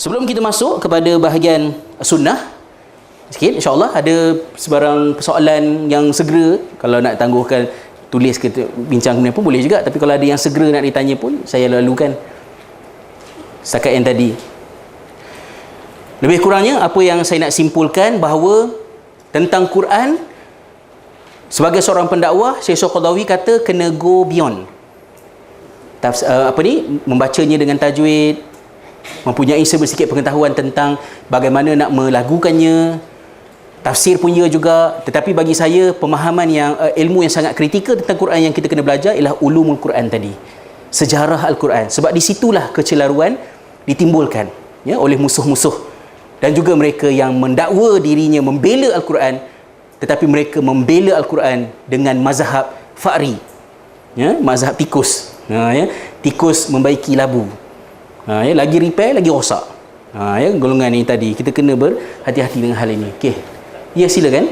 Sebelum kita masuk kepada bahagian sunnah sikit, insyaAllah ada sebarang persoalan yang segera, kalau nak tangguhkan tulis ke bincang kemudian pun boleh juga, tapi kalau ada yang segera nak ditanya pun saya lalukan setakat yang tadi. Lebih kurangnya apa yang saya nak simpulkan bahawa tentang Quran, sebagai seorang pendakwah, Syekh Qaradawi kata kena go beyond. Membacanya dengan tajwid, mempunyai sedikit pengetahuan tentang bagaimana nak melagukannya, tafsir punya juga. Tetapi bagi saya pemahaman yang ilmu yang sangat kritikal tentang Quran yang kita kena belajar ialah ulumul Quran tadi, sejarah Al-Quran, sebab di situlah kecelaruan ditimbulkan ya, oleh musuh-musuh dan juga mereka yang mendakwa dirinya membela Al-Quran, tetapi mereka membela Al-Quran dengan mazhab fa'ri ya, mazhab tikus ya, tikus membaiki labu ya, lagi repair lagi rosak ya, golongan ni tadi kita kena berhati-hati dengan hal ini. Okey, ya silakan.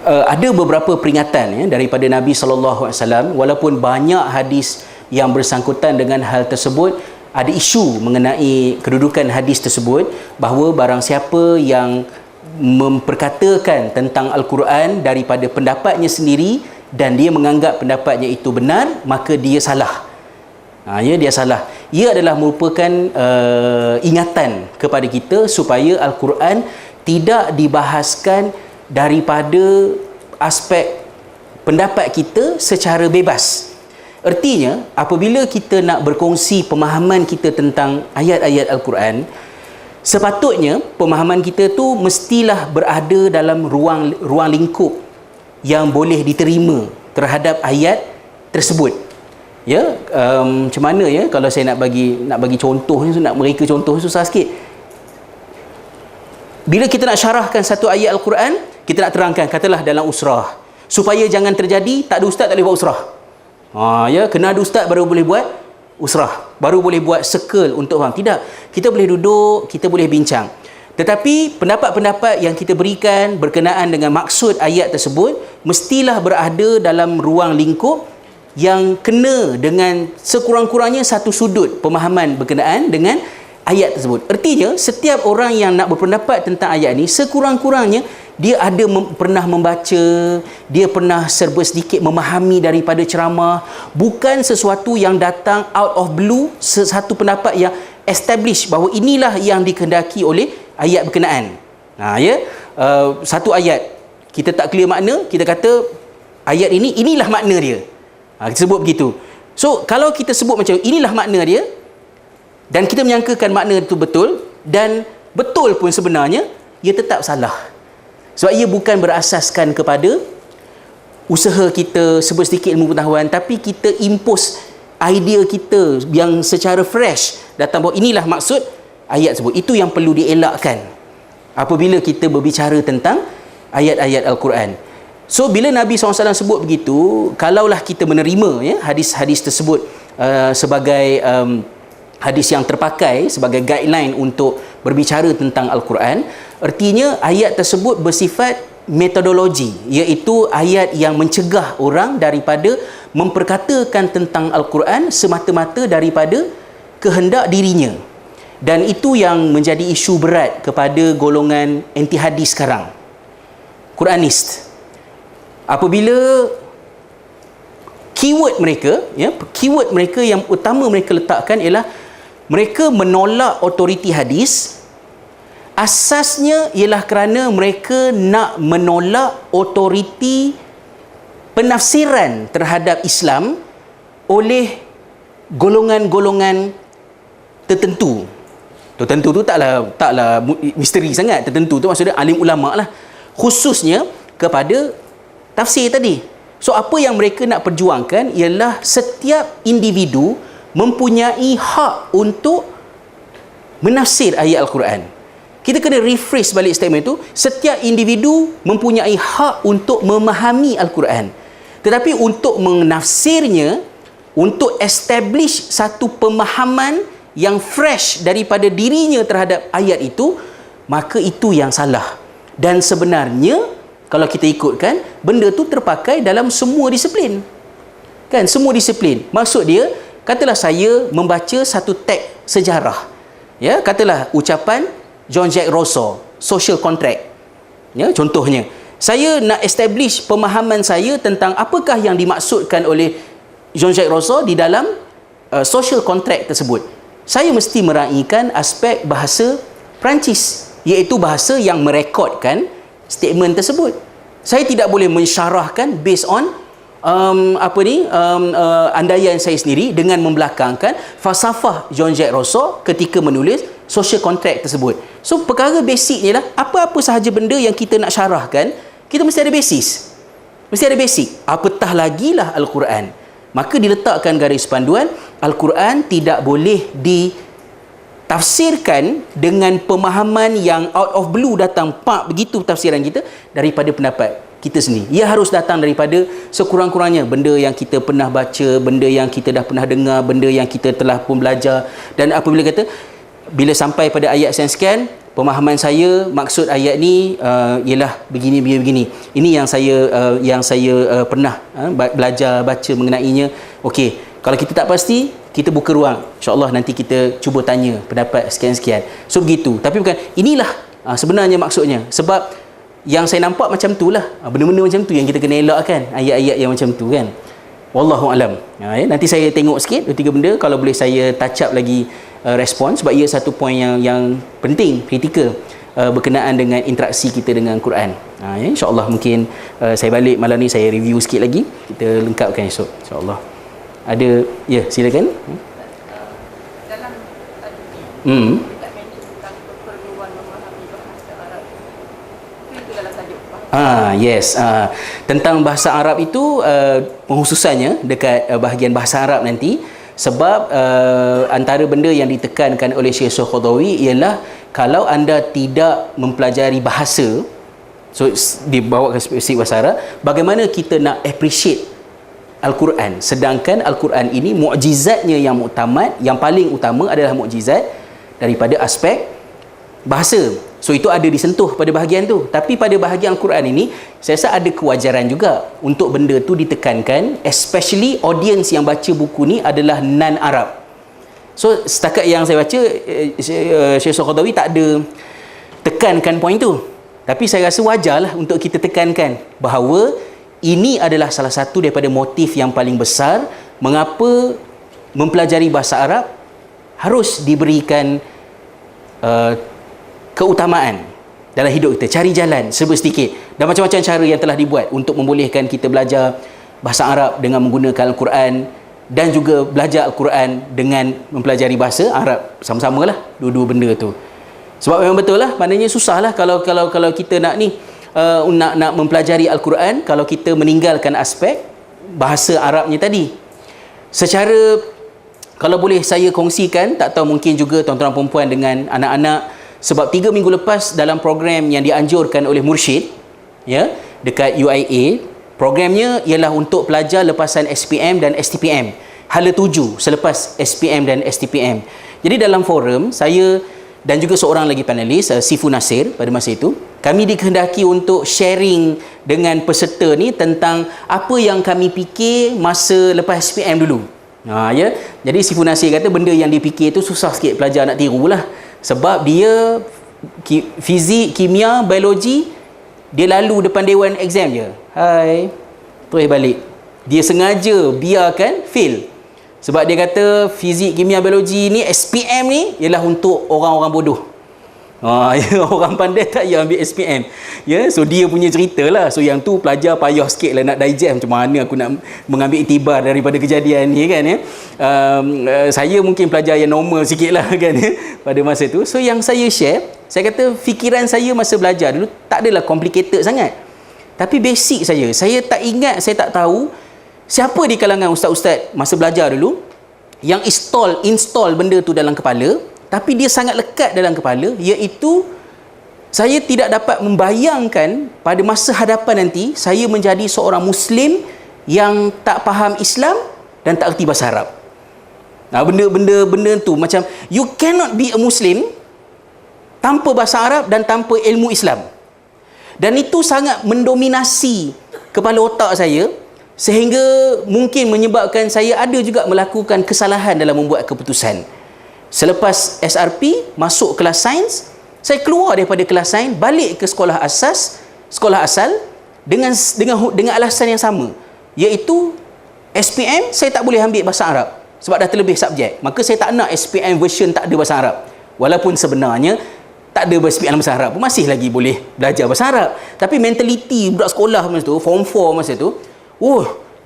Ada beberapa peringatan ya, daripada Nabi SAW, walaupun banyak hadis yang bersangkutan dengan hal tersebut. Ada isu mengenai kedudukan hadis tersebut, bahawa barang siapa yang memperkatakan tentang Al-Quran daripada pendapatnya sendiri dan dia menganggap pendapatnya itu benar, maka dia salah. Dia salah. Ia adalah merupakan ingatan kepada kita supaya Al-Quran tidak dibahaskan daripada aspek pendapat kita secara bebas. Artinya, apabila kita nak berkongsi pemahaman kita tentang ayat-ayat Al-Quran, sepatutnya pemahaman kita tu mestilah berada dalam ruang lingkup yang boleh diterima terhadap ayat tersebut. Ya, macam mana ya kalau saya nak bagi contoh, nak mereka contoh susah sikit. Bila kita nak syarahkan satu ayat Al-Quran, kita nak terangkan, katalah dalam usrah, supaya jangan terjadi tak ada ustaz tak boleh buat usrah. Ya, kena ada ustaz baru boleh buat usrah, baru boleh buat circle untuk faham. Tidak, kita boleh duduk, kita boleh bincang. Tetapi pendapat-pendapat yang kita berikan berkenaan dengan maksud ayat tersebut mestilah berada dalam ruang lingkup yang kena dengan sekurang-kurangnya satu sudut pemahaman berkenaan dengan ayat tersebut. Artinya, setiap orang yang nak berpendapat tentang ayat ni, sekurang-kurangnya dia ada pernah membaca, dia pernah serba sedikit memahami daripada ceramah, bukan sesuatu yang datang out of blue, satu pendapat yang establish bahawa inilah yang dikehendaki oleh ayat berkenaan. Satu ayat kita tak clear makna, kita kata ayat ini, inilah makna dia. Kita sebut begitu. So, kalau kita sebut macam inilah makna dia, dan kita menyangkakan makna itu betul, dan betul pun sebenarnya, ia tetap salah. Sebab ia bukan berasaskan kepada usaha kita sedikit ilmu pengetahuan, tapi kita impose idea kita yang secara fresh datang bahawa inilah maksud ayat tersebut. Itu yang perlu dielakkan apabila kita berbicara tentang ayat-ayat Al-Quran. So, bila Nabi SAW sebut begitu, kalaulah kita menerima ya, hadis-hadis tersebut sebagai hadis yang terpakai sebagai guideline untuk berbicara tentang Al-Quran, artinya ayat tersebut bersifat metodologi, iaitu ayat yang mencegah orang daripada memperkatakan tentang Al-Quran semata-mata daripada kehendak dirinya. Dan itu yang menjadi isu berat kepada golongan anti hadis sekarang, Quranist. Apabila keyword mereka yang utama mereka letakkan ialah mereka menolak otoriti hadis, asasnya ialah kerana mereka nak menolak otoriti penafsiran terhadap Islam oleh golongan-golongan tertentu. Tertentu tu taklah misteri sangat. Tertentu tu maksudnya alim ulama lah, khususnya kepada tafsir tadi. So, apa yang mereka nak perjuangkan ialah setiap individu mempunyai hak untuk menafsir ayat Al-Quran. Kita kena rephrase balik statement itu. Setiap individu mempunyai hak untuk memahami Al-Quran. Tetapi untuk menafsirnya, untuk establish satu pemahaman yang fresh daripada dirinya terhadap ayat itu, maka itu yang salah. Dan sebenarnya kalau kita ikutkan, benda tu terpakai dalam semua disiplin. Kan, semua disiplin. Maksud dia, katalah saya membaca satu teks sejarah. Ya, katalah ucapan Jean-Jacques Rousseau, social contract. Ya, contohnya, saya nak establish pemahaman saya tentang apakah yang dimaksudkan oleh Jean-Jacques Rousseau di dalam social contract tersebut. Saya mesti meraihkan aspek bahasa Perancis, iaitu bahasa yang merekodkan statement tersebut. Saya tidak boleh mensyarahkan based on andaian saya sendiri dengan membelakangkan falsafah Jean-Jacques Rousseau ketika menulis social contract tersebut. So perkara basicnya lah, apa-apa sahaja benda yang kita nak syarahkan, kita mesti ada basis. Mesti ada basic. Apatah lagilah Al-Quran. Maka diletakkan garis panduan, Al-Quran tidak boleh ditafsirkan dengan pemahaman yang out of blue datang, pak, begitu tafsiran kita daripada pendapat kita sendiri. Ia harus datang daripada sekurang-kurangnya benda yang kita pernah baca, benda yang kita dah pernah dengar, benda yang kita telah pun belajar. Dan apabila kata, bila sampai pada ayat sekian, pemahaman saya, maksud ayat ni ialah begini. Ini yang saya pernah belajar, baca mengenainya. Okey, kalau kita tak pasti, kita buka ruang. InsyaAllah nanti kita cuba tanya pendapat sekian-sekian. So begitu. Tapi bukan, inilah sebenarnya maksudnya. Sebab yang saya nampak macam tu lah. Benda-benda macam tu yang kita kena elakkan. Ayat-ayat yang macam tu kan. Wallahualam. Nanti saya tengok sikit 2-3 benda. Kalau boleh saya touch up lagi respon. Sebab ia satu poin yang penting, kritikal, berkenaan dengan interaksi kita dengan Quran. InsyaAllah mungkin saya balik malam ni, saya review sikit lagi. Kita lengkapkan esok. InsyaAllah. Ada, ya, silakan. Dalam Yes. Tentang bahasa Arab itu, penghususannya dekat bahagian bahasa Arab nanti, sebab antara benda yang ditekankan oleh Syekh Al-Qaradawi ialah kalau anda tidak mempelajari bahasa, so dibawa ke spesifik bahasa Arab, bagaimana kita nak appreciate Al-Quran, sedangkan Al-Quran ini mukjizatnya yang muktamad, yang paling utama adalah mukjizat daripada aspek bahasa. So itu ada disentuh pada bahagian tu. Tapi pada bahagian Al-Quran ini, saya rasa ada kewajaran juga untuk benda tu ditekankan, especially audience yang baca buku ni adalah non-Arab. So setakat yang saya baca, Syekh Al-Qaradawi tak ada tekankan poin tu. Tapi saya rasa wajarlah untuk kita tekankan bahawa ini adalah salah satu daripada motif yang paling besar mengapa mempelajari bahasa Arab harus diberikan keutamaan dalam hidup kita. Cari jalan serba sedikit, dan macam-macam cara yang telah dibuat untuk membolehkan kita belajar bahasa Arab dengan menggunakan Al-Quran, dan juga belajar Al-Quran dengan mempelajari bahasa Arab. Sama-sama lah dua-dua benda tu. Sebab memang betul lah, maknanya susah lah kalau kita nak nak mempelajari Al-Quran kalau kita meninggalkan aspek bahasa Arabnya tadi. Secara, kalau boleh saya kongsikan, tak tahu mungkin juga tuan-tuan perempuan dengan anak-anak, sebab 3 minggu lepas dalam program yang dianjurkan oleh Mursyid, ya, dekat UIA, programnya ialah untuk pelajar lepasan SPM dan STPM, hala 7 selepas SPM dan STPM. Jadi dalam forum, saya dan juga seorang lagi panelis, Sifu Nasir, pada masa itu, kami dikehendaki untuk sharing dengan peserta ni tentang apa yang kami fikir masa lepas SPM dulu. Ya. Jadi Sifu Nasir kata benda yang dia fikir tu susah sikit pelajar nak tiru lah. Sebab dia fizik, kimia, biologi, dia lalu depan dewan exam je. Hai, terus balik. Dia sengaja biarkan fail. Sebab dia kata fizik, kimia, biologi ni, SPM ni ialah untuk orang-orang bodoh. Orang pandai tak payah ambil SPM. Ya, so dia punya cerita lah. So yang tu pelajar payah sikit lah nak digest macam mana aku nak mengambil iktibar daripada kejadian ni kan ya. Saya mungkin pelajar yang normal sikit lah kan ya, pada masa tu. So yang saya share, saya kata fikiran saya masa belajar dulu tak adalah complicated sangat. Tapi basic saya tak ingat, saya tak tahu siapa di kalangan ustaz-ustaz masa belajar dulu yang install benda tu dalam kepala, tapi dia sangat lekat dalam kepala, iaitu saya tidak dapat membayangkan pada masa hadapan nanti saya menjadi seorang Muslim yang tak faham Islam dan tak erti bahasa Arab. Benda tu macam you cannot be a Muslim tanpa bahasa Arab dan tanpa ilmu Islam. Dan itu sangat mendominasi kepala otak saya sehingga mungkin menyebabkan saya ada juga melakukan kesalahan dalam membuat keputusan. Selepas SRP, masuk kelas sains, saya keluar daripada kelas sains, balik ke sekolah asal dengan alasan yang sama, iaitu SPM saya tak boleh ambil bahasa Arab sebab dah terlebih subjek. Maka saya tak nak SPM version tak ada bahasa Arab. Walaupun sebenarnya tak ada SPM bahasa Arab pun masih lagi boleh belajar bahasa Arab. Tapi mentaliti budak sekolah masa tu, form 4 masa tu,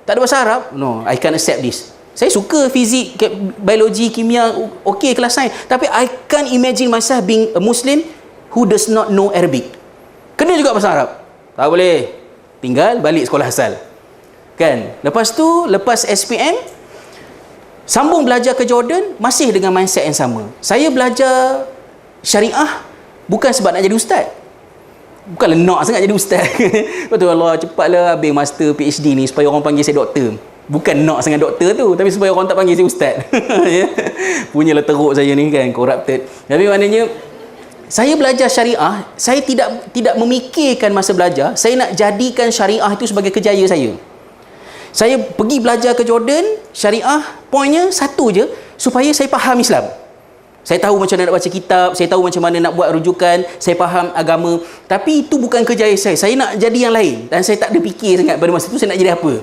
tak ada bahasa Arab, no, I can't accept this. Saya suka fizik, biologi, kimia, okey kelas sains, tapi I can't imagine myself being a Muslim who does not know Arabic. Kena juga bahasa Arab. Tak boleh. Tinggal balik sekolah asal. Kan? Lepas tu, lepas SPM, sambung belajar ke Jordan, masih dengan mindset yang sama. Saya belajar syariah bukan sebab nak jadi ustaz. Bukanlah nak sangat jadi ustaz. Betul Allah, cepatlah habis master PhD ni supaya orang panggil saya doktor. Bukan nak sangat doktor tu, tapi supaya orang tak panggil saya ustaz. Ya? Punyalah teruk saya ni kan, corrupted. Tapi maknanya saya belajar syariah, saya tidak memikirkan masa belajar, saya nak jadikan syariah itu sebagai kerjaya saya. Saya pergi belajar ke Jordan, syariah, poinnya satu je, supaya saya faham Islam. Saya tahu macam mana nak baca kitab, saya tahu macam mana nak buat rujukan, saya faham agama. Tapi itu bukan kerjaya saya. Saya nak jadi yang lain. Dan saya tak ada fikir sangat pada masa itu saya nak jadi apa.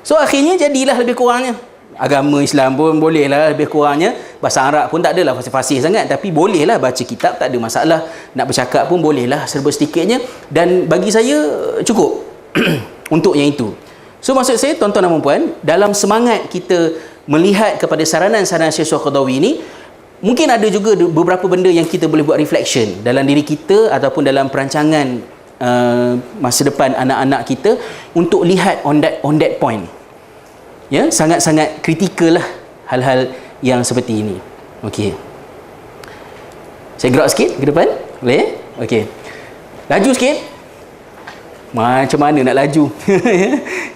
So akhirnya jadilah lebih kurangnya. Agama Islam pun bolehlah lebih kurangnya. Bahasa Arab pun tak adalah fasih-fasih sangat. Tapi bolehlah baca kitab, tak ada masalah. Nak bercakap pun bolehlah serba sedikitnya. Dan bagi saya cukup untuk yang itu. So maksud saya tuan-tuan dan puan, dalam semangat kita melihat kepada saranan-saranan Syekh Al-Qaradawi ini, mungkin ada juga beberapa benda yang kita boleh buat reflection dalam diri kita ataupun dalam perancangan masa depan anak-anak kita untuk lihat on that point. Ya, sangat-sangat kritikal lah hal-hal yang seperti ini. Okey. Saya gerak sikit ke depan, boleh? Okey. Laju sikit. Macam mana nak laju?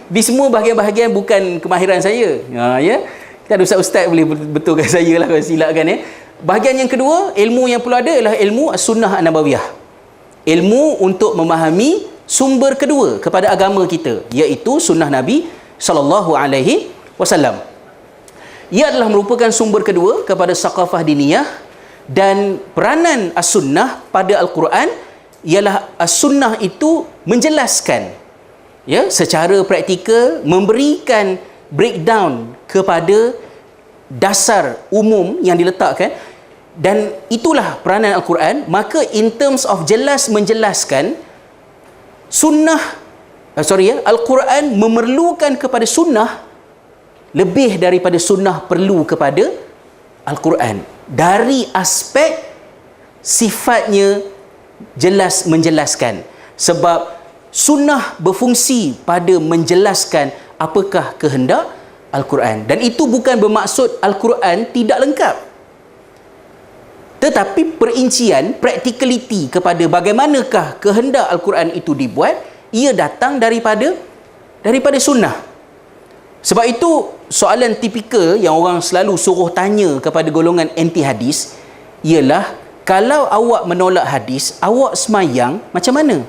Di semua bahagian-bahagian bukan kemahiran saya. Ya. Kita ada ustaz-ustaz boleh betulkan saya lah kalau silakan ya. Bahagian yang kedua, ilmu yang perlu ada ialah ilmu As-Sunnah An-Nabawiyah. Ilmu untuk memahami sumber kedua kepada agama kita, iaitu sunnah Nabi sallallahu alaihi wasallam. Ia adalah merupakan sumber kedua kepada saqafah diniyah, dan peranan As-Sunnah pada Al-Quran ialah As-Sunnah itu menjelaskan ya secara praktikal, memberikan breakdown kepada dasar umum yang diletakkan, dan itulah peranan Al-Quran. Maka in terms of jelas menjelaskan Al-Quran memerlukan kepada sunnah lebih daripada sunnah perlu kepada Al-Quran dari aspek sifatnya jelas menjelaskan, sebab sunnah berfungsi pada menjelaskan apakah kehendak Al-Quran, dan itu bukan bermaksud Al-Quran tidak lengkap, tetapi perincian, practicality kepada bagaimanakah kehendak Al-Quran itu dibuat, ia datang daripada sunnah. Sebab itu soalan tipikal yang orang selalu suruh tanya kepada golongan anti hadis ialah, kalau awak menolak hadis, awak semayang macam mana?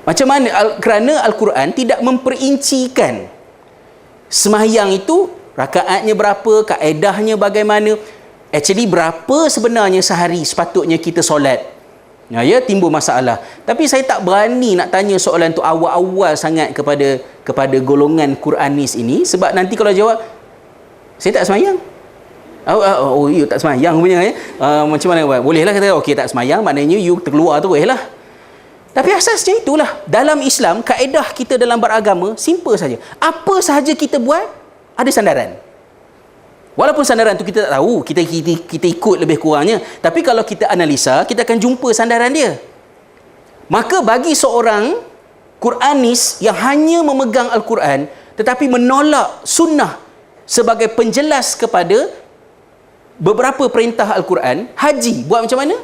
Macam mana? Kerana Al-Quran tidak memperincikan semayang itu rakaatnya berapa, kaedahnya bagaimana, actually berapa sebenarnya sehari sepatutnya kita solat. Ya, timbul masalah. Tapi saya tak berani nak tanya soalan tu awal-awal sangat kepada golongan Quranis ini, sebab nanti kalau jawab saya tak semayang, you tak semayang punya macam mana buat? Bolehlah kata okey tak semayang, maknanya you terkeluar terus lah. Tapi asasnya itulah. Dalam Islam, kaedah kita dalam beragama simple saja. Apa sahaja kita buat ada sandaran. Walaupun sandaran tu kita tak tahu, kita ikut lebih kurangnya, tapi kalau kita analisa, kita akan jumpa sandaran dia. Maka bagi seorang Quranis yang hanya memegang Al-Quran tetapi menolak sunnah sebagai penjelas kepada beberapa perintah Al-Quran, haji buat macam mana?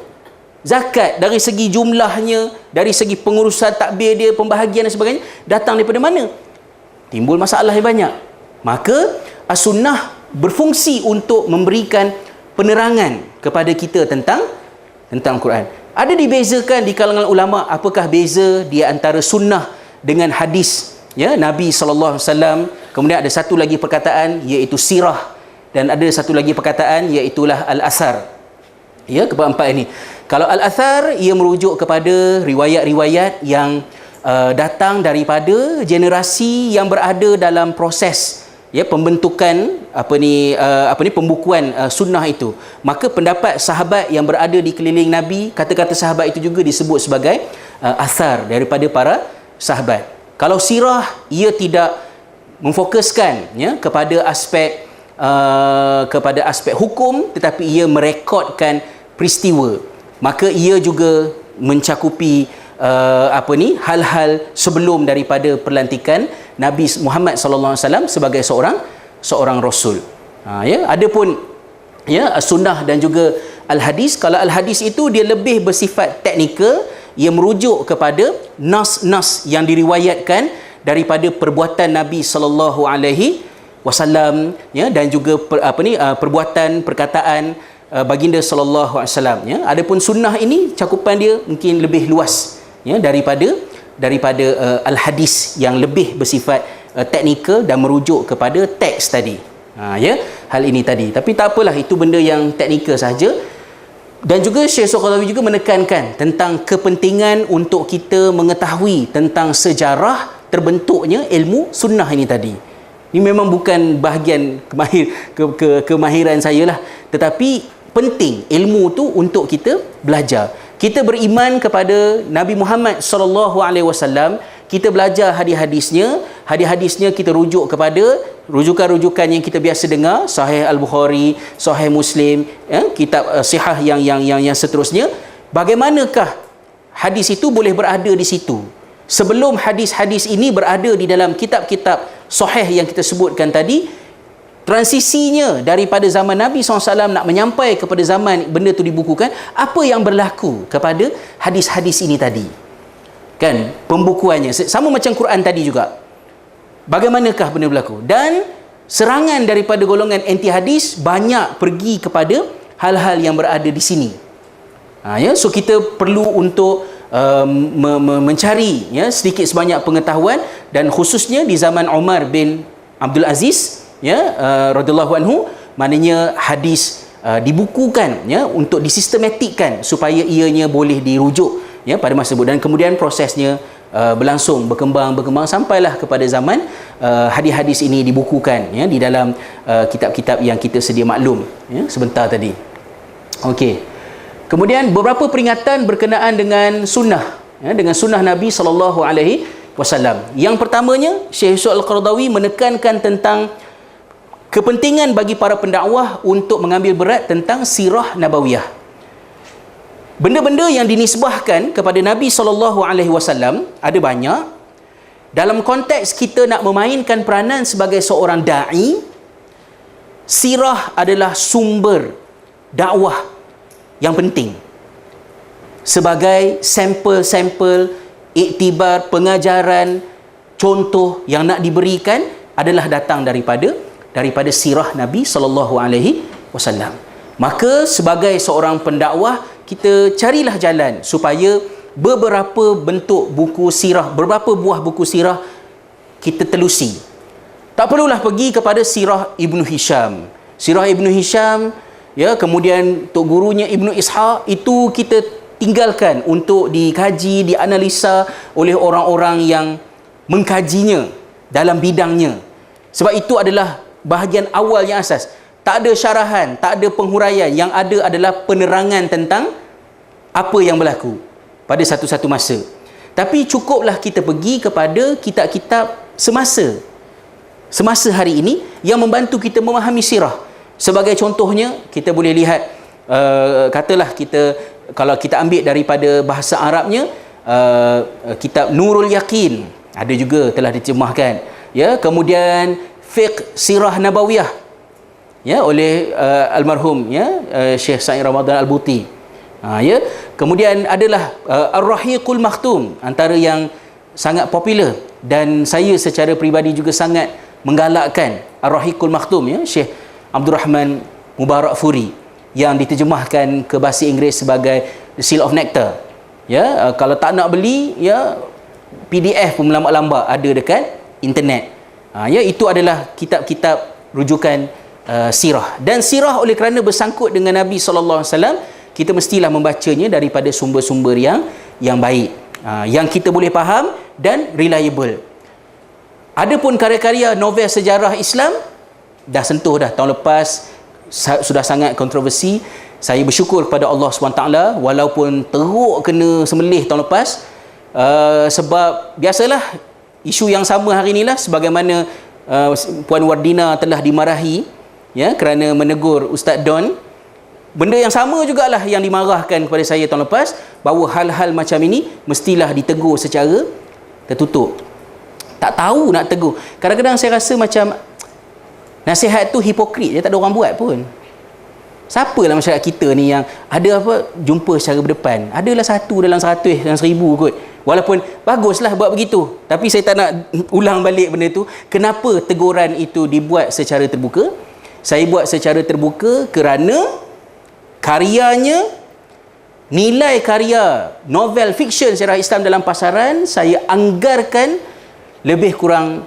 Zakat dari segi jumlahnya, dari segi pengurusan takbir dia, pembahagian dan sebagainya, datang daripada mana? timbul masalah yang banyak. Maka as-sunnah berfungsi untuk memberikan penerangan kepada kita tentang Quran. Ada dibezakan di kalangan ulama apakah beza di antara sunnah dengan hadis, ya, Nabi sallallahu alaihi wasallam. Kemudian ada satu lagi perkataan iaitu sirah, dan ada satu lagi perkataan iaitulah al-athar. Ya, keempat ini. Kalau al-athar ia merujuk kepada riwayat-riwayat yang datang daripada generasi yang berada dalam proses, ya, pembentukan pembukuan sunnah itu. Maka pendapat sahabat yang berada di keliling Nabi, kata-kata sahabat itu juga disebut sebagai athar daripada para sahabat. Kalau sirah, ia tidak memfokuskan, ya, kepada aspek hukum, tetapi ia merekodkan peristiwa. Maka ia juga mencakupi hal-hal sebelum daripada pelantikan Nabi Muhammad sallallahu alaihi wasallam sebagai seorang rasul. Ya, adapun, ya, sunnah dan juga al-hadis, kalau al-hadis itu dia lebih bersifat teknikal, ia merujuk kepada nas-nas yang diriwayatkan daripada perbuatan Nabi sallallahu alaihi wasallam, ya, dan juga perbuatan perkataan baginda sallallahu alaihi wasallam, ya. Adapun sunnah ini cakupan dia mungkin lebih luas, ya, daripada al-hadis yang lebih bersifat teknikal dan merujuk kepada teks tadi. Ya, hal ini tadi. Tapi tak apalah, itu benda yang teknikal saja. Dan juga Syekh Qaradawi juga menekankan tentang kepentingan untuk kita mengetahui tentang sejarah terbentuknya ilmu sunnah ini tadi. Ini memang bukan bahagian kemahiran saya lah, tetapi penting ilmu tu untuk kita belajar. Kita beriman kepada Nabi Muhammad sallallahu alaihi wasallam, kita belajar hadis-hadisnya, hadis-hadisnya kita rujuk kepada rujukan-rujukan yang kita biasa dengar, Sahih Al-Bukhari, Sahih Muslim, ya, kitab sihah yang seterusnya. Bagaimanakah hadis itu boleh berada di situ? Sebelum hadis-hadis ini berada di dalam kitab-kitab sahih yang kita sebutkan tadi, transisinya daripada zaman Nabi SAW nak menyampai kepada zaman benda itu dibukukan, apa yang berlaku kepada hadis-hadis ini tadi, kan, pembukuannya sama macam Quran tadi juga. Bagaimanakah benda berlaku? Dan serangan daripada golongan anti hadis banyak pergi kepada hal-hal yang berada di sini. Ya, so kita perlu untuk mencari, ya, sedikit sebanyak pengetahuan, dan khususnya di zaman Umar bin Abdul Aziz, ya, radhiyallahu anhu, maknanya hadis dibukukan, ya, untuk disistematikkan supaya ianya boleh dirujuk, ya, pada masa tersebut. Dan kemudian prosesnya berlangsung, berkembang sampailah kepada zaman hadis-hadis ini dibukukan, ya, di dalam kitab-kitab yang kita sedia maklum, ya, sebentar tadi. Okey. Kemudian beberapa peringatan berkenaan dengan sunnah, ya, dengan sunnah Nabi sallallahu alaihi wasallam. Yang pertamanya, Syekh Al-Qaradawi menekankan tentang kepentingan bagi para pendakwah untuk mengambil berat tentang sirah nabawiyah. Benda-benda yang dinisbahkan kepada Nabi sallallahu alaihi wasallam ada banyak. Dalam konteks kita nak memainkan peranan sebagai seorang dai, sirah adalah sumber dakwah yang penting. Sebagai sampel-sampel iktibar, pengajaran, contoh yang nak diberikan adalah datang daripada sirah Nabi sallallahu alaihi wasallam. Maka sebagai seorang pendakwah, kita carilah jalan supaya beberapa bentuk buku sirah, beberapa buah buku sirah kita telusi. Tak perlulah pergi kepada sirah Ibnu Hisham. Sirah Ibnu Hisham, ya, kemudian tok gurunya Ibnu Ishaq, itu kita tinggalkan untuk dikaji, dianalisa oleh orang-orang yang mengkajinya dalam bidangnya. Sebab itu adalah bahagian awal yang asas. Tak ada syarahan, tak ada penghuraian, yang ada adalah penerangan tentang apa yang berlaku pada satu-satu masa. Tapi cukuplah kita pergi kepada kitab-kitab semasa hari ini yang membantu kita memahami sirah. Sebagai contohnya, kita boleh lihat, katalah kita, kalau kita ambil daripada bahasa Arabnya, kitab Nurul Yaqin, ada juga telah diterjemahkan, ya. Kemudian Fiqh Sirah Nabawiyah, ya, oleh almarhum, ya, Syekh Sa'id Ramadan Al-Buti. Ya. Kemudian adalah Ar-Rahiqul Makhtum, antara yang sangat popular, dan saya secara peribadi juga sangat menggalakkan Ar-Rahiqul Maktum, ya, Syekh Abdul Rahman Mubarak Furi, yang diterjemahkan ke bahasa Inggeris sebagai The Seal of Nectar. Ya, kalau tak nak beli, ya, PDF pun melambat-lambat ada dekat internet. Ya, itu adalah kitab-kitab rujukan sirah. Dan sirah oleh kerana bersangkut dengan Nabi SAW, kita mestilah membacanya daripada sumber-sumber yang baik, yang kita boleh faham dan reliable. Adapun karya-karya novel sejarah Islam, dah sentuh dah tahun lepas, sudah sangat kontroversi. Saya bersyukur kepada Allah SWT walaupun teruk kena semelih tahun lepas, sebab biasalah isu yang sama hari inilah, sebagaimana Puan Wardina telah dimarahi, ya, kerana menegur Ustaz Don. Benda yang sama jugalah yang dimarahkan kepada saya tahun lepas, bahawa hal-hal macam ini mestilah ditegur secara tertutup. Tak tahu nak tegur. Kadang-kadang saya rasa macam nasihat tu hipokrit, dia tak ada orang buat pun. Siapa dalam masyarakat kita ni yang ada apa jumpa secara berdepan? Adalah satu dalam 100 dalam 1000 kot. Walaupun baguslah buat begitu, tapi saya tak nak ulang balik benda tu. Kenapa teguran itu dibuat secara terbuka? Saya buat secara terbuka kerana karyanya, nilai karya novel fiksyen sejarah Islam dalam pasaran, saya anggarkan lebih kurang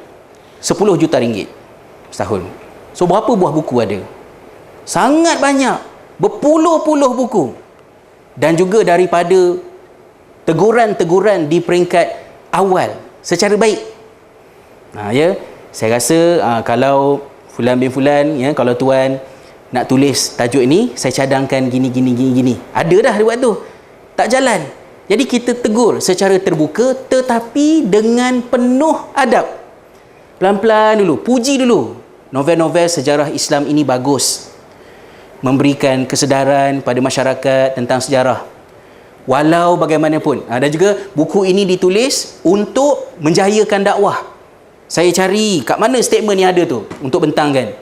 10 juta ringgit setahun. So berapa buah buku ada? Sangat banyak, berpuluh-puluh buku. Dan juga daripada teguran-teguran di peringkat awal secara baik. Ya, saya rasa kalau Fulan bin Fulan, ya, kalau tuan nak tulis tajuk ini, saya cadangkan gini. Ada dah dia buat tu. Tak jalan. Jadi kita tegur secara terbuka, tetapi dengan penuh adab. Pelan-pelan dulu, puji dulu. Novel-novel sejarah Islam ini bagus, memberikan kesedaran pada masyarakat tentang sejarah. Walau bagaimanapun. Dan juga buku ini ditulis untuk menjayakan dakwah. Saya cari kat mana statement yang ada tu untuk bentangkan.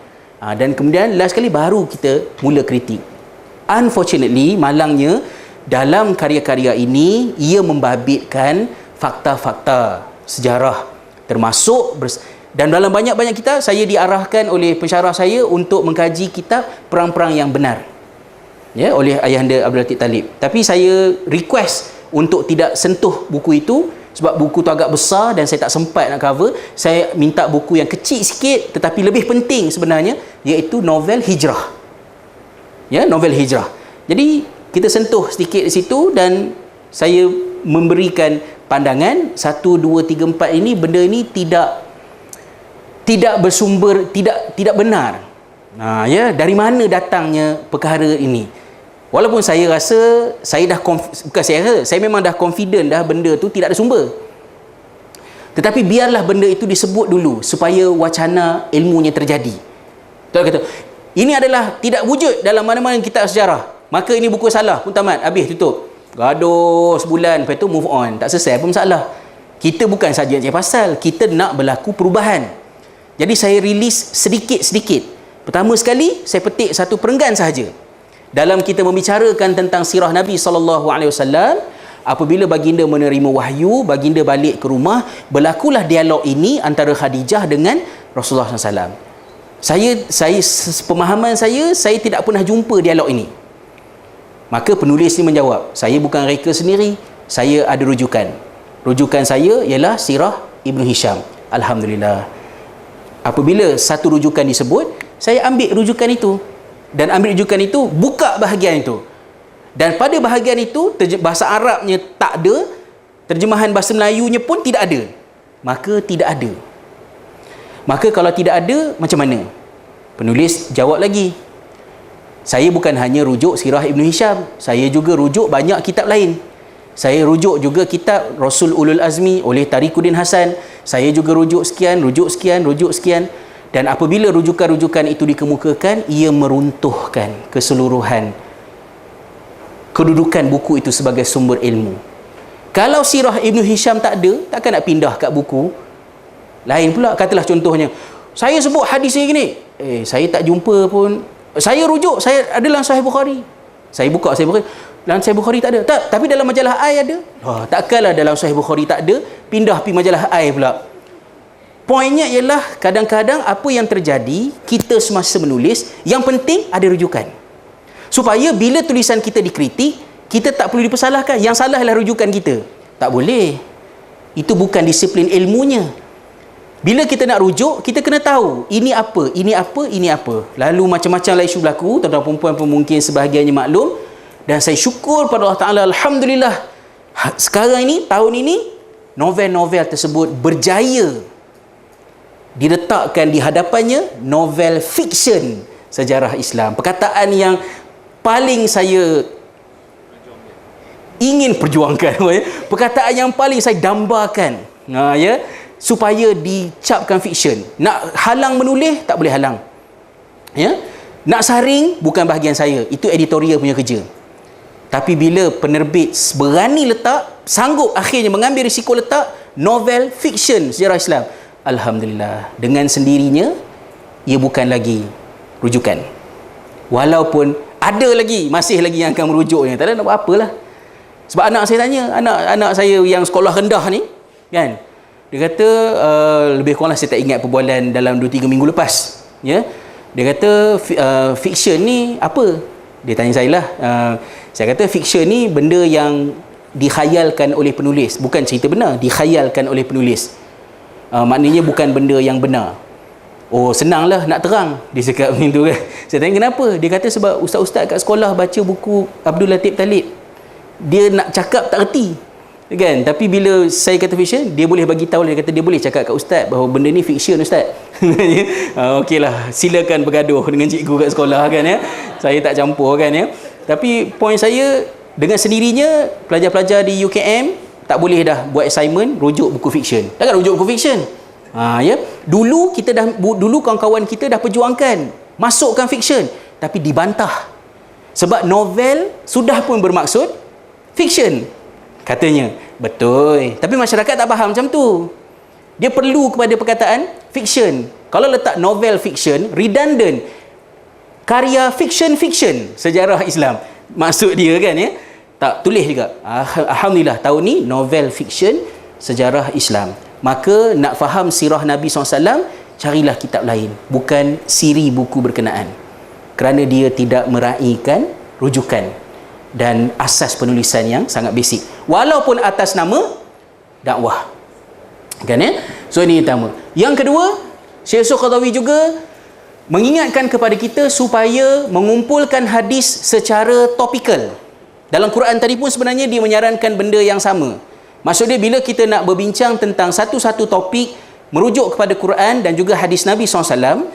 Dan kemudian last kali baru kita mula kritik. Unfortunately, malangnya, dalam karya-karya ini ia membabitkan fakta-fakta sejarah, termasuk dan dalam banyak-banyak kitab saya diarahkan oleh pensyarah saya untuk mengkaji kitab perang-perang yang benar, ya, oleh ayahanda Abdul Latif Talib. Tapi saya request untuk tidak sentuh buku itu sebab buku tu agak besar dan saya tak sempat nak cover. Saya minta buku yang kecil sikit tetapi lebih penting sebenarnya, iaitu novel hijrah. Ya, novel hijrah. Jadi kita sentuh sedikit di situ dan saya memberikan pandangan 1, 2, 3, 4 ini, benda ini tidak bersumber, tidak benar. Ya, dari mana datangnya perkara ini? Walaupun saya rasa saya dah saya memang dah confident dah benda tu tidak ada sumber. Tetapi biarlah benda itu disebut dulu supaya wacana ilmunya terjadi. Tuan kata, ini adalah tidak wujud dalam mana-mana kitab sejarah, maka ini buku salah pun tamat, habis, tutup. Gaduh sebulan, lepas tu move on, tak selesai pun masalah. Kita bukan saja cari pasal, kita nak berlaku perubahan. Jadi saya release sedikit-sedikit. Pertama sekali, saya petik satu perenggan sahaja. Dalam kita membicarakan tentang sirah Nabi SAW, apabila baginda menerima wahyu, baginda balik ke rumah, berlakulah dialog ini antara Khadijah dengan Rasulullah SAW. Pemahaman saya tidak pernah jumpa dialog ini. Maka penulis ini menjawab, saya bukan reka sendiri, saya ada rujukan. Rujukan saya ialah sirah Ibn Hisham. Alhamdulillah. Apabila satu rujukan disebut, saya ambil rujukan itu. Dan ambil rujukan itu, buka bahagian itu. Dan pada bahagian itu, bahasa Arabnya tak ada, terjemahan bahasa Melayunya pun tidak ada. Maka tidak ada. Maka kalau tidak ada, macam mana? Penulis jawab lagi, saya bukan hanya rujuk sirah Ibn Hisham, saya juga rujuk banyak kitab lain. Saya rujuk juga kitab Rasul Ulul Azmi oleh Tariquddin Hasan. Saya juga rujuk sekian, rujuk sekian, rujuk sekian. Dan apabila rujukan-rujukan itu dikemukakan, ia meruntuhkan keseluruhan kedudukan buku itu sebagai sumber ilmu. Kalau sirah Ibn Hisham tak ada, takkan nak pindah kat buku lain pula. Katalah contohnya, saya sebut hadis ini, saya tak jumpa pun. Saya rujuk, saya ada dalam Sahih Bukhari. Saya buka Sahih Bukhari, dalam Sahih Bukhari tak ada. Tak, tapi dalam majalah Ai ada. Takkanlah dalam Sahih Bukhari tak ada, pindah pergi majalah Ai pula. Poinnya ialah kadang-kadang apa yang terjadi kita semasa menulis, yang penting ada rujukan. Supaya bila tulisan kita dikritik, kita tak perlu dipersalahkan. Yang salah ialah rujukan kita. Tak boleh. Itu bukan disiplin ilmunya. Bila kita nak rujuk, kita kena tahu ini apa, ini apa, ini apa. Lalu macam-macam lah isu berlaku, tuan-tuan perempuan pun mungkin sebahagiannya maklum. Dan saya syukur pada Allah Ta'ala, Alhamdulillah, sekarang ini, tahun ini, novel-novel tersebut berjaya diletakkan di hadapannya novel fiksyen sejarah Islam. Perkataan yang paling saya ingin perjuangkan, perkataan yang paling saya dambakan, ya, supaya dicapkan fiksyen. Nak halang menulis, tak boleh halang. Ya? Nak saring, bukan bahagian saya. Itu editorial punya kerja. Tapi bila penerbit berani letak, sanggup akhirnya mengambil risiko letak novel fiksyen sejarah Islam, alhamdulillah, dengan sendirinya ia bukan lagi rujukan. Walaupun ada lagi, masih lagi yang akan merujuknya, tak ada nak buat apalah. Sebab anak saya tanya, anak saya yang sekolah rendah ni, kan, dia kata lebih kurang saya tak ingat perbualan dalam 2-3 minggu lepas, ya. Dia kata fiksyen ni apa? Dia tanya saya lah. Saya kata fiksyen ni benda yang dikhayalkan oleh penulis, bukan cerita benar, dikhayalkan oleh penulis. Maknanya bukan benda yang benar. Oh, senanglah nak terang, dia cakap macam tu kan. Saya tanya kenapa? Dia kata sebab ustaz-ustaz kat sekolah baca buku Abdul Latif Talib, dia nak cakap tak reti, kan? Tapi bila saya kata fiksyen, dia boleh bagi tahu, dia kata dia boleh cakap kat ustaz bahawa benda ni fiksyen ustaz. Okeylah, silakan bergaduh dengan cikgu kat sekolah, kan, ya. Saya tak campur, kan, ya. Tapi poin saya, dengan sendirinya pelajar-pelajar di UKM tak boleh dah buat assignment rujuk buku fiksyen. Takkan rujuk buku fiksyen. Ya. Dulu kawan-kawan kita dah perjuangkan masukkan fiksyen, tapi dibantah. Sebab novel sudah pun bermaksud fiksyen, katanya. Betul. Tapi masyarakat tak faham macam tu. Dia perlu kepada perkataan fiksyen. Kalau letak novel fiksyen, redundant. Karya fiksyen sejarah Islam. Maksud dia, kan, ya. Tak, tulis juga. Alhamdulillah, tahun ni novel fiksyen sejarah Islam. Maka nak faham sirah Nabi SAW, carilah kitab lain, bukan siri buku berkenaan. Kerana dia tidak meraihkan rujukan dan asas penulisan yang sangat basic. Walaupun atas nama dakwah. Kan, ya? So ini pertama. Yang kedua, Syekh Qaradawi juga mengingatkan kepada kita supaya mengumpulkan hadis secara topikal. Dalam Quran tadi pun sebenarnya dia menyarankan benda yang sama. Maksud dia, bila kita nak berbincang tentang satu-satu topik merujuk kepada Quran dan juga hadis Nabi SAW,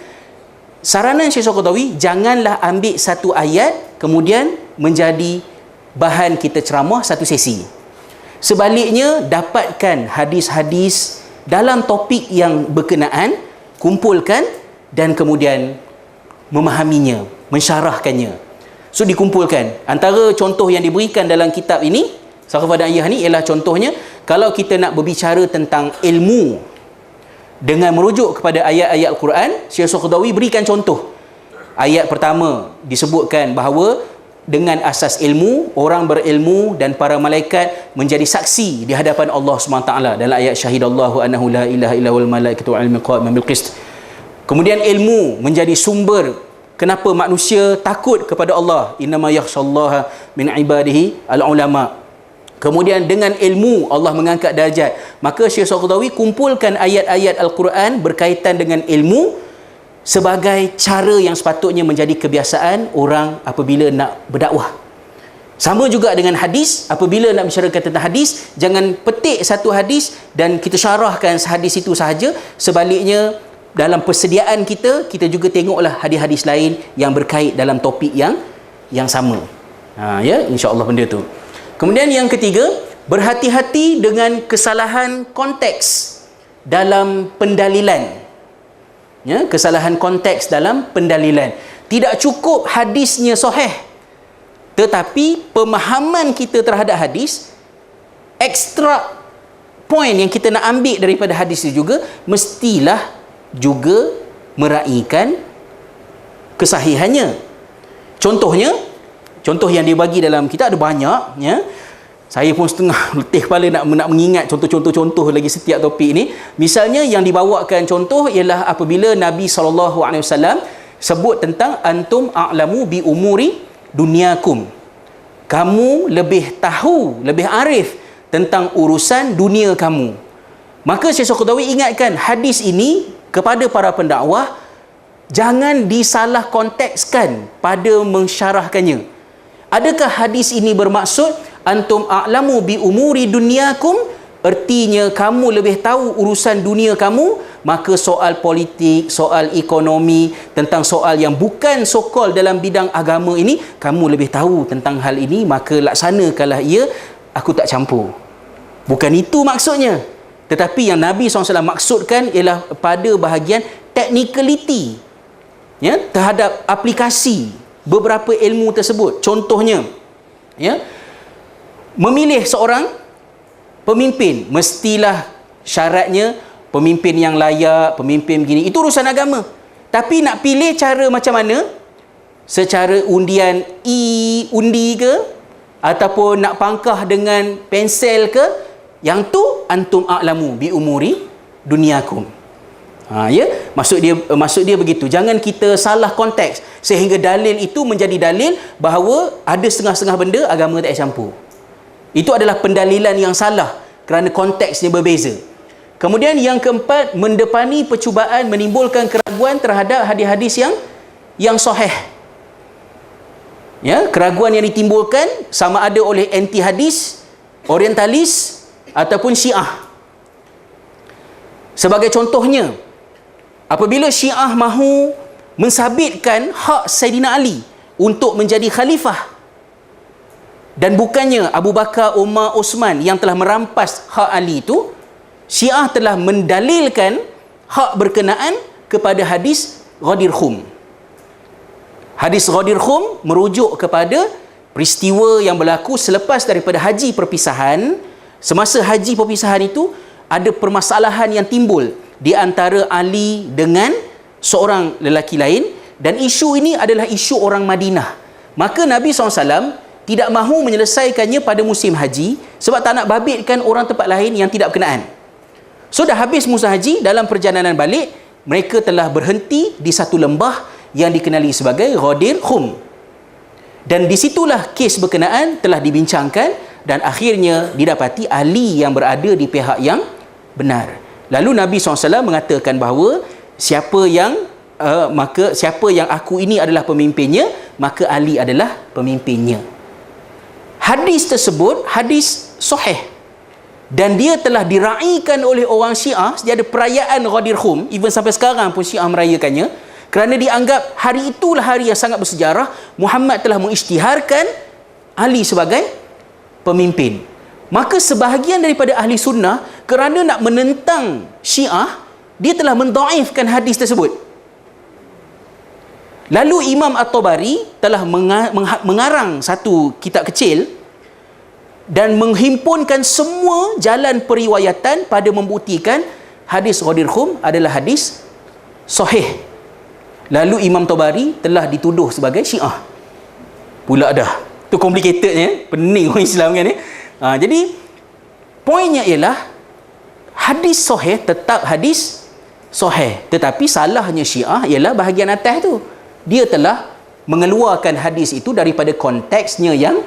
saranan Syekh Qaradawi, janganlah ambil satu ayat kemudian menjadi bahan kita ceramah satu sesi. Sebaliknya, dapatkan hadis-hadis dalam topik yang berkenaan, kumpulkan dan kemudian memahaminya, mensyarahkannya. So dikumpulkan. Antara contoh yang diberikan dalam kitab ini, Saqafah dan Ayah ni, ialah contohnya kalau kita nak berbicara tentang ilmu dengan merujuk kepada ayat-ayat Al-Quran, Syekh Qaradawi berikan contoh. Ayat pertama disebutkan bahawa dengan asas ilmu, orang berilmu dan para malaikat menjadi saksi di hadapan Allah SWT dalam ayat syahidallahu annahu la ilaha illa wal malaikatu wal ilmu qa'iman bil qist. Kemudian ilmu menjadi sumber kenapa manusia takut kepada Allah. Innama yakhshallaha min ibadihi al-ulama. Kemudian dengan ilmu Allah mengangkat darjat. Maka Syekh Qaradawi kumpulkan ayat-ayat Al-Quran berkaitan dengan ilmu sebagai cara yang sepatutnya menjadi kebiasaan orang apabila nak berdakwah. Sama juga dengan hadis, apabila nak bicarakan tentang hadis, jangan petik satu hadis dan kita syarahkan hadis itu sahaja. Sebaliknya, dalam persediaan kita juga tengoklah hadis-hadis lain yang berkait dalam topik yang sama. Ya, insya-Allah benda tu. Kemudian yang ketiga, berhati-hati dengan kesalahan konteks dalam pendalilan. Ya, kesalahan konteks dalam pendalilan. Tidak cukup hadisnya sahih, tetapi pemahaman kita terhadap hadis, ekstra point yang kita nak ambil daripada hadis itu juga mestilah juga meraihkan kesahihannya. Contoh yang dia bagi dalam kitab ada banyak, ya. Saya pun setengah letih kepala nak mengingat contoh lagi setiap topik ni. Misalnya yang dibawakan contoh ialah apabila Nabi SAW sebut tentang antum a'lamu bi umuri dunyakum. Kamu lebih tahu, lebih arif tentang urusan dunia kamu. Maka Syekh Qaradawi ingatkan hadis ini kepada para pendakwah, jangan disalah kontekskan pada mensyarahkannya. Adakah hadis ini bermaksud antum a'lamu bi umuri dunyakum, artinya kamu lebih tahu urusan dunia kamu, maka soal politik, soal ekonomi, tentang soal yang bukan sokol dalam bidang agama ini, kamu lebih tahu tentang hal ini, maka laksanakanlah ia, aku tak campur. Bukan itu maksudnya. Tetapi yang Nabi SAW maksudkan ialah pada bahagian technicality, ya, terhadap aplikasi beberapa ilmu tersebut. Contohnya, ya, memilih seorang pemimpin, mestilah syaratnya pemimpin yang layak, pemimpin begini. Itu urusan agama. Tapi nak pilih cara macam mana? Secara undian undi ke? Ataupun nak pangkah dengan pensel ke? Yang tu antum a'lamu bi umuri dunyakum. Ya, maksud dia begitu. Jangan kita salah konteks sehingga dalil itu menjadi dalil bahawa ada setengah-setengah benda agama tak campur. Itu adalah pendalilan yang salah kerana konteksnya berbeza. Kemudian yang keempat, mendepani percubaan menimbulkan keraguan terhadap hadis-hadis yang sahih. Ya, keraguan yang ditimbulkan sama ada oleh anti hadis, orientalis ataupun Syiah. Sebagai contohnya, apabila Syiah mahu mensabitkan hak Saidina Ali untuk menjadi khalifah, dan bukannya Abu Bakar, Umar, Osman yang telah merampas hak Ali itu, Syiah telah mendalilkan hak berkenaan kepada hadis Ghadir Khum. Hadis Ghadir Khum merujuk kepada peristiwa yang berlaku selepas daripada haji perpisahan. Semasa haji perpisahan itu, ada permasalahan yang timbul di antara Ali dengan seorang lelaki lain, dan isu ini adalah isu orang Madinah. Maka Nabi SAW tidak mahu menyelesaikannya pada musim haji sebab tak nak babitkan orang tempat lain yang tidak berkenaan. So dah habis musim haji, dalam perjalanan balik mereka telah berhenti di satu lembah yang dikenali sebagai Ghadir Khum. Dan disitulah kes berkenaan telah dibincangkan dan akhirnya didapati Ali yang berada di pihak yang benar. Lalu Nabi SAW mengatakan bahawa siapa yang aku ini adalah pemimpinnya, maka Ali adalah pemimpinnya. Hadis tersebut hadis sahih dan dia telah diraikan oleh orang Syiah. Dia ada perayaan Ghadir Khum, even sampai sekarang pun Syiah merayakannya, kerana dianggap hari itulah hari yang sangat bersejarah. Muhammad telah mengisytiharkan Ali sebagai pemimpin. Maka sebahagian daripada ahli sunnah, kerana nak menentang Syiah, dia telah mendhaifkan hadis tersebut. Lalu Imam At-Tabari telah mengarang satu kitab kecil dan menghimpunkan semua jalan periwayatan pada membuktikan hadis Ghadir Khum adalah hadis sahih. Lalu Imam Tabari telah dituduh sebagai Syiah. Pula dah. Itu complicatednya, pening orang Islam kan ni. Jadi poinnya ialah hadis sahih tetap hadis sahih, tetapi salahnya Syiah ialah bahagian atas tu. Dia telah mengeluarkan hadis itu daripada konteksnya yang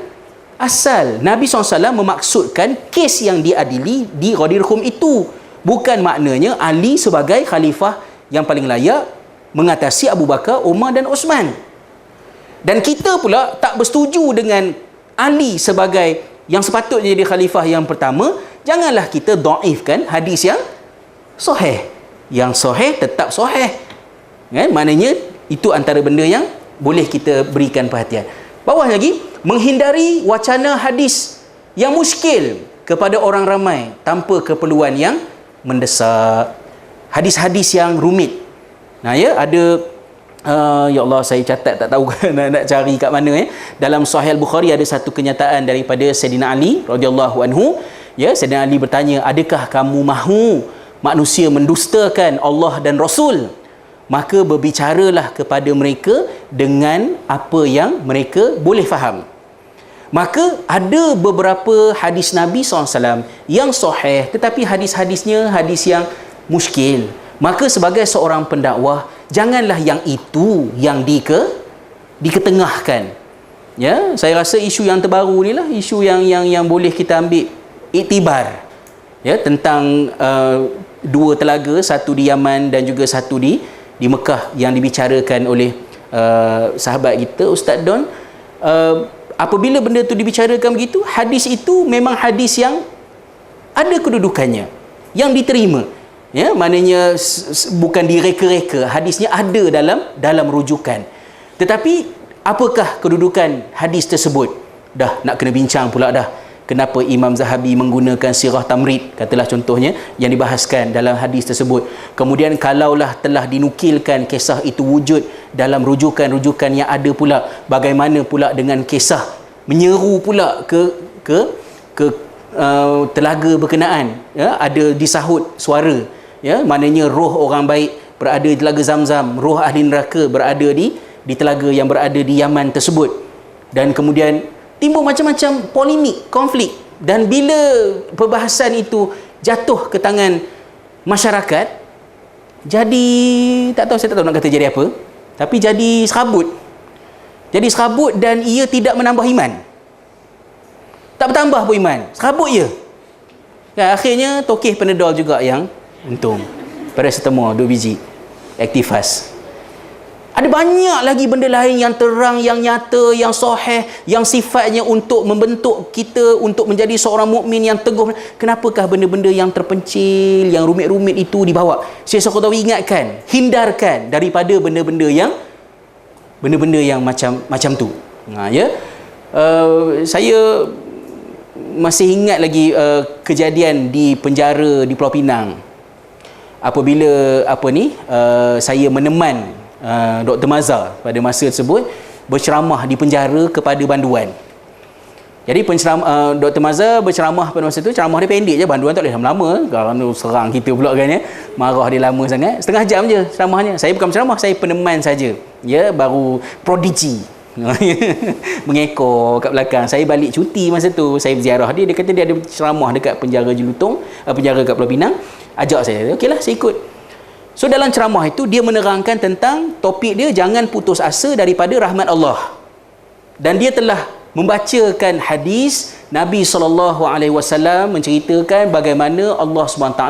asal. Nabi SAW memaksudkan kes yang diadili di Ghadir Khum itu. Bukan maknanya Ali sebagai khalifah yang paling layak mengatasi Abu Bakar, Umar dan Osman. Dan kita pula tak bersetuju dengan Ali sebagai yang sepatutnya jadi khalifah yang pertama. Janganlah kita dhaifkan hadis yang sahih. Yang sahih tetap sahih. Kan? Maknanya itu antara benda yang boleh kita berikan perhatian. Bawah lagi, menghindari wacana hadis yang muskil kepada orang ramai tanpa keperluan yang mendesak. Hadis-hadis yang rumit. Nah ya, ada ya Allah, saya catat tak tahu nak cari kat mana ya. Dalam Sahih Bukhari ada satu kenyataan daripada Sayyidina Ali radhiyallahu anhu. Ya, Sayyidina Ali bertanya, "Adakah kamu mahu manusia mendustakan Allah dan Rasul? Maka berbicaralah kepada mereka dengan apa yang mereka boleh faham." Maka ada beberapa hadis Nabi SAW yang sahih, tetapi hadis-hadisnya hadis yang muskil. Maka sebagai seorang pendakwah, janganlah yang itu yang diketengahkan. Ya, saya rasa isu yang terbaru ni lah isu yang boleh kita ambil iktibar. Ya, tentang dua telaga, satu di Yaman dan juga satu di Mekah yang dibicarakan oleh sahabat kita Ustaz Don. Apabila benda tu dibicarakan begitu, hadis itu memang hadis yang ada kedudukannya, yang diterima. Ya, maknanya bukan direka-reka, hadisnya ada dalam rujukan. Tetapi apakah kedudukan hadis tersebut? Dah nak kena bincang pula dah. Kenapa Imam Zahabi menggunakan sirah tamrid, katalah contohnya, yang dibahaskan dalam hadis tersebut. Kemudian kalaulah telah dinukilkan kisah itu wujud dalam rujukan-rujukan yang ada pula, bagaimana pula dengan kisah menyeru pula ke telaga berkenaan, ya, ada disahut suara, ya, maknanya roh orang baik berada di telaga Zamzam, roh ahli neraka berada di telaga yang berada di Yaman tersebut. Dan kemudian timbul macam-macam polemik, konflik. Dan bila perbahasan itu jatuh ke tangan masyarakat, jadi, saya tak tahu nak kata jadi apa, tapi jadi serabut. Jadi serabut dan ia tidak menambah iman. Tak bertambah pun iman. Serabut je. Dan akhirnya tokeh Panadol juga yang untung. Paracetamol 2 biji. Actifast. Ada banyak lagi benda lain yang terang, yang nyata, yang sahih, yang sifatnya untuk membentuk kita untuk menjadi seorang mukmin yang teguh. Kenapakah benda-benda yang terpencil, yang rumit-rumit itu dibawa? Syekh Saqadawi ingatkan, hindarkan daripada benda-benda yang macam tu. Ya. Saya masih ingat lagi kejadian di penjara di Pulau Pinang. Apabila saya meneman Dr. Mazhar pada masa tersebut berceramah di penjara kepada banduan. Jadi Dr. Mazhar berceramah pada masa itu, ceramah dia pendek je, banduan tak boleh lama-lama, kerana serang kita pula kan, ya. Marah dia lama sangat, setengah jam je ceramahnya. Saya bukan penceramah, saya peneman saja. Ya, baru prodigy. Mengekor kat belakang. Saya balik cuti masa tu, saya berziarah dia kata dia ada ceramah dekat penjara Jelutong, penjara kat Pulau Pinang. Ajak saya. Okeylah, saya ikut. So dalam ceramah itu dia menerangkan tentang topik dia, jangan putus asa daripada rahmat Allah. Dan dia telah membacakan hadis Nabi SAW menceritakan bagaimana Allah SWT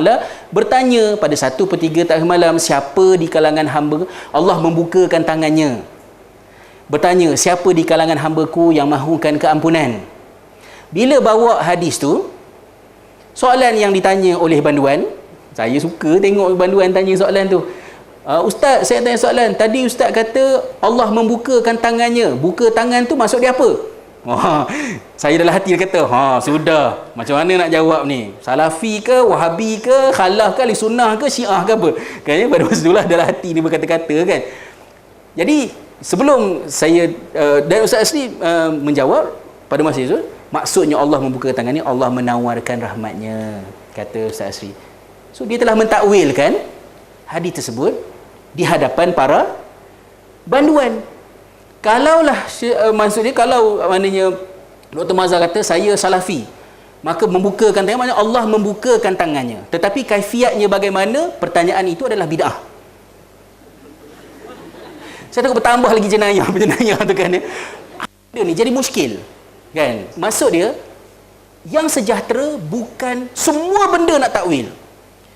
bertanya pada 1/3 tengah malam, siapa di kalangan hamba, Allah membukakan tangannya. Bertanya, siapa di kalangan hamba-Ku yang mahukan keampunan? Bila bawa hadis tu, soalan yang ditanya oleh banduan, saya suka tengok banduan tanya soalan tu. Ustaz, saya tanya soalan. Tadi Ustaz kata Allah membukakan tangannya. Buka tangan tu maksud dia apa? Saya dalam hati dia kata, sudah. Macam mana nak jawab ni? Salafi ke, Wahabi ke, Khalaf ke, Ahli Sunnah ke, Syiah ke apa? Kan, pada masa itulah dalam hati ni berkata-kata kan. Jadi sebelum saya dan Ustaz Asri menjawab pada masa itu, maksudnya Allah membuka tangan ni, Allah menawarkan rahmatnya, kata Ustaz Asri. So dia telah mentakwilkan hadis tersebut di hadapan para banduan. Kalaulah maksudnya, kalau maknanya Dr. Mazhar kata saya salafi, maka membukakan tangan maknanya Allah membukakan tangannya. Tetapi kaifiatnya bagaimana? Pertanyaan itu adalah bid'ah. Saya takut bertambah lagi jenayah tu kan, ya. Dia ni jadi muskil. Kan? Maksud dia, yang sejahtera bukan semua benda nak takwil.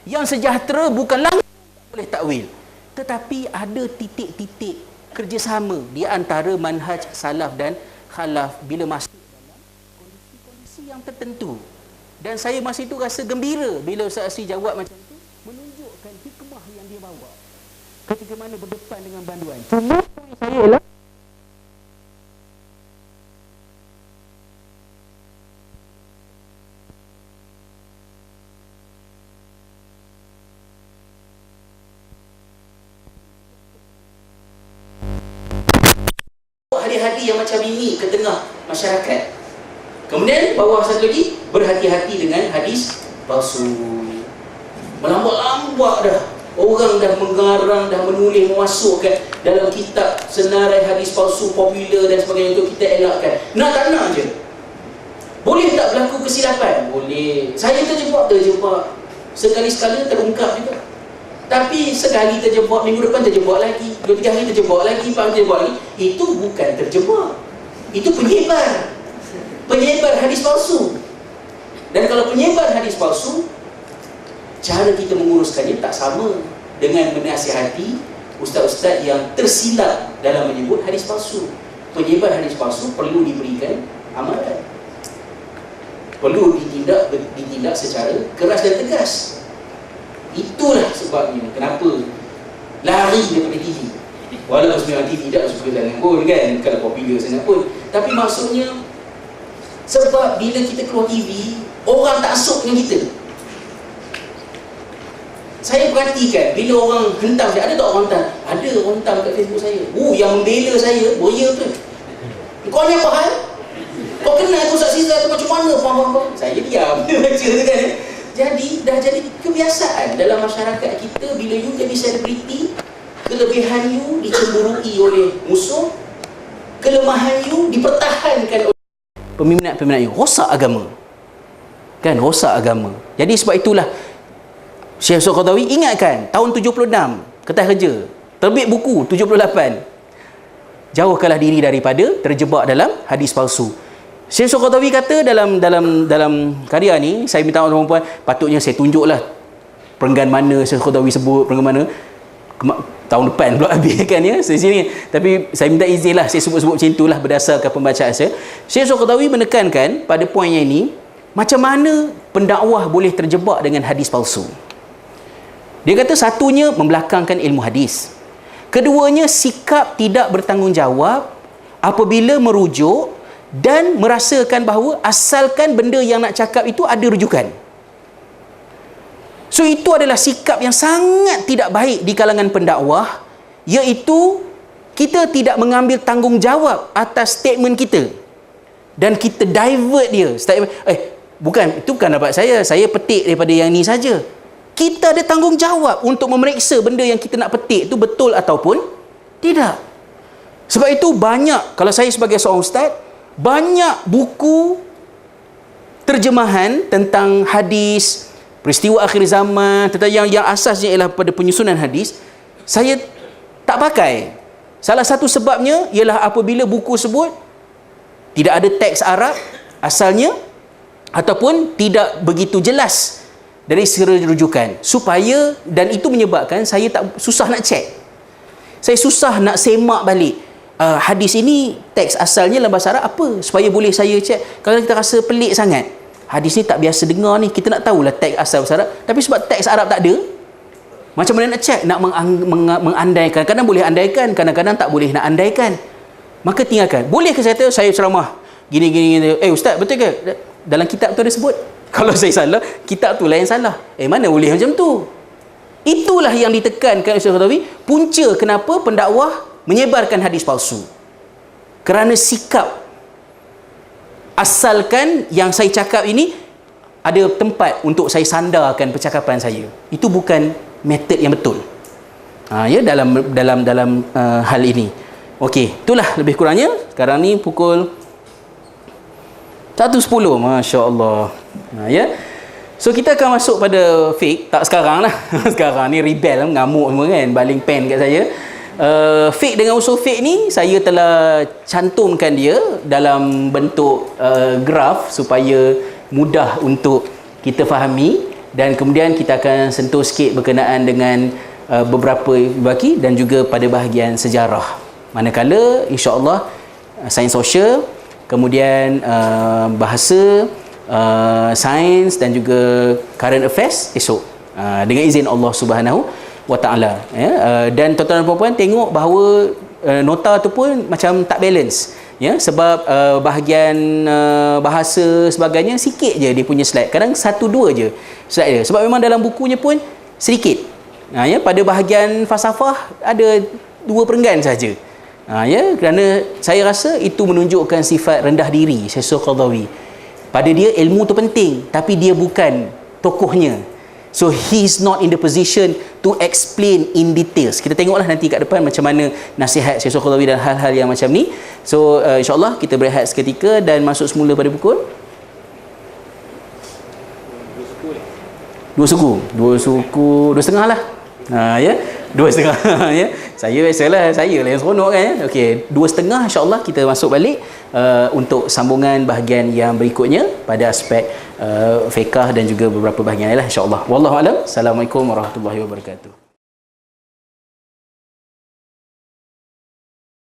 Yang sejahtera bukan langsung boleh takwil, tetapi ada titik-titik kerjasama di antara manhaj salaf dan khalaf bila masuk dalam kondisi-kondisi yang tertentu. Dan saya masa itu rasa gembira bila Ustaz Asri jawab macam tu, menunjukkan hikmah yang dia bawa ketika mana berdepan dengan banduan. Cuma saya ialah hati-hati yang macam ini ke tengah masyarakat. Kemudian bawah satu lagi, berhati-hati dengan hadis palsu. Melambak-lambak dah, orang dah mengarang, dah menulis, memasukkan dalam kitab senarai hadis palsu popular dan sebagainya untuk kita elakkan. Nak tak nak je. Boleh tak berlaku kesilapan? Boleh. Saya terjebak. Sekali-sekala terungkap juga. Tapi sekali terjebak, minggu depan terjebak lagi, 2-3 hari terjebak lagi, 4 hari terjebak lagi. Itu bukan terjebak. Itu penyebar. Penyebar hadis palsu. Dan kalau penyebar hadis palsu, cara kita menguruskannya tak sama dengan menasihati ustaz-ustaz yang tersilap dalam menyebut hadis palsu. Penyebar hadis palsu perlu diberikan amaran. Perlu ditindak secara keras dan tegas. Itulah sebabnya kenapa lari daripada TV. Walaupun sebenarnya TV tidak suka sangat pun kan, kalau popular sangat pun. Tapi maksudnya sebab bila kita keluar TV, orang tak asuk dengan kita. Saya perhatikan bila orang hentam saya, ada tak orang hentam? Ada orang hentam kat Facebook saya. Yang membela saya, boya tu. Kau ni apa hal? Kau kenal tu Ustaz Sizal tu macam mana? Faham? Saya diam. Baca tu kan. Jadi dah jadi kebiasaan dalam masyarakat kita, bila you jadi selebriti, kelebihan you dicemburui oleh musuh, kelemahan you dipertahankan oleh peminat-peminat you. Rosak agama. Kan, rosak agama. Jadi sebab itulah Syekh Al-Qaradawi ingatkan tahun 76 kertas kerja, terbit buku 78. Jauhkanlah diri daripada terjebak dalam hadis palsu. Syekh Al-Qaradawi kata dalam karya ni, saya minta maaf tuan-tuan, patutnya saya tunjuklah perenggan mana Syekh Al-Qaradawi sebut, perenggan mana tahun depan pula habis kan ya sini. Tapi saya minta izin lah saya sebut-sebut macam itulah berdasarkan pembacaan saya. Syekh Al-Qaradawi menekankan pada poinnya ini, macam mana pendakwah boleh terjebak dengan hadis palsu. Dia kata satunya membelakangkan ilmu hadis. Keduanya sikap tidak bertanggungjawab apabila merujuk dan merasakan bahawa asalkan benda yang nak cakap itu ada rujukan. So itu adalah sikap yang sangat tidak baik di kalangan pendakwah, iaitu kita tidak mengambil tanggungjawab atas statement kita dan kita divert dia. Bukan, itu bukan dapat saya petik daripada yang ni saja. Kita ada tanggungjawab untuk memeriksa benda yang kita nak petik itu betul ataupun tidak. Sebab itu banyak, kalau saya sebagai seorang ustaz, banyak buku terjemahan tentang hadis, peristiwa akhir zaman, tentang yang asasnya ialah pada penyusunan hadis, saya tak pakai. Salah satu sebabnya ialah apabila buku sebut tidak ada teks Arab asalnya, ataupun tidak begitu jelas dari segi rujukan, supaya, dan itu menyebabkan saya tak susah nak cek. Saya susah nak semak balik hadis ini teks asalnya dalam bahasa Arab apa, supaya boleh saya cek. Kalau kita rasa pelik sangat, hadis ni tak biasa dengar ni, kita nak tahulah teks asal bahasa Arab, tapi sebab teks Arab tak ada, macam mana nak cek, nak mengandaikan. Kadang boleh andaikan, kadang-kadang tak boleh nak andaikan, maka tinggalkan. Boleh ke saya ceramah gini, ustaz betul ke dalam kitab tu ada sebut? Kalau saya salah, kitab tu lah yang salah. Mana boleh macam tu? Itulah yang ditekankan Syekh Al-Qaradawi, punca kenapa pendakwah menyebarkan hadis palsu. Kerana sikap, asalkan yang saya cakap ini ada tempat untuk saya sandarkan percakapan saya. Itu bukan metod yang betul. Dalam hal ini. Okey, itulah lebih kurangnya. Sekarang ni pukul 1.10, Masya-Allah. So kita akan masuk pada fiqh. Tak sekarang lah. Sekarang ni rebel, mengamuk semua kan, baling pen kat saya. Fiqh dengan usul fiqh ni saya telah cantumkan dia dalam bentuk graf supaya mudah untuk kita fahami, dan kemudian kita akan sentuh sikit berkenaan dengan beberapa baki dan juga pada bahagian sejarah. Manakala insya-Allah sains sosial, kemudian bahasa, sains dan juga current affairs esok, dengan izin Allah Subhanahu wa Ta'ala. Dan tuan-tuan dan puan-puan tengok bahawa nota tu pun macam tak balance, sebab bahagian bahasa sebagainya sikit je dia punya slide, kadang 1-2 je slide dia, sebab memang dalam bukunya pun sedikit. Pada bahagian falsafah ada 2 perenggan saja. Kerana saya rasa itu menunjukkan sifat rendah diri Syekh Al-Qaradawi. Pada dia ilmu tu penting, tapi dia bukan tokohnya. So he's not in the position to explain in details. Kita tengoklah nanti kat depan macam mana nasihat Syekh Al-Qaradawi dan hal-hal yang macam ni. So insya-Allah kita berehat seketika dan masuk semula pada pukul Dua suku, 2,5 lah. Ya, 2,5 ya. Saya biasalah, saya lah yang seronok kan ya. Okey, 2,5 insya-Allah kita masuk balik untuk sambungan bahagian yang berikutnya pada aspek fiqh dan juga beberapa bahagian lain lah insya-Allah. Wallahu alam. Assalamualaikum warahmatullahi wabarakatuh.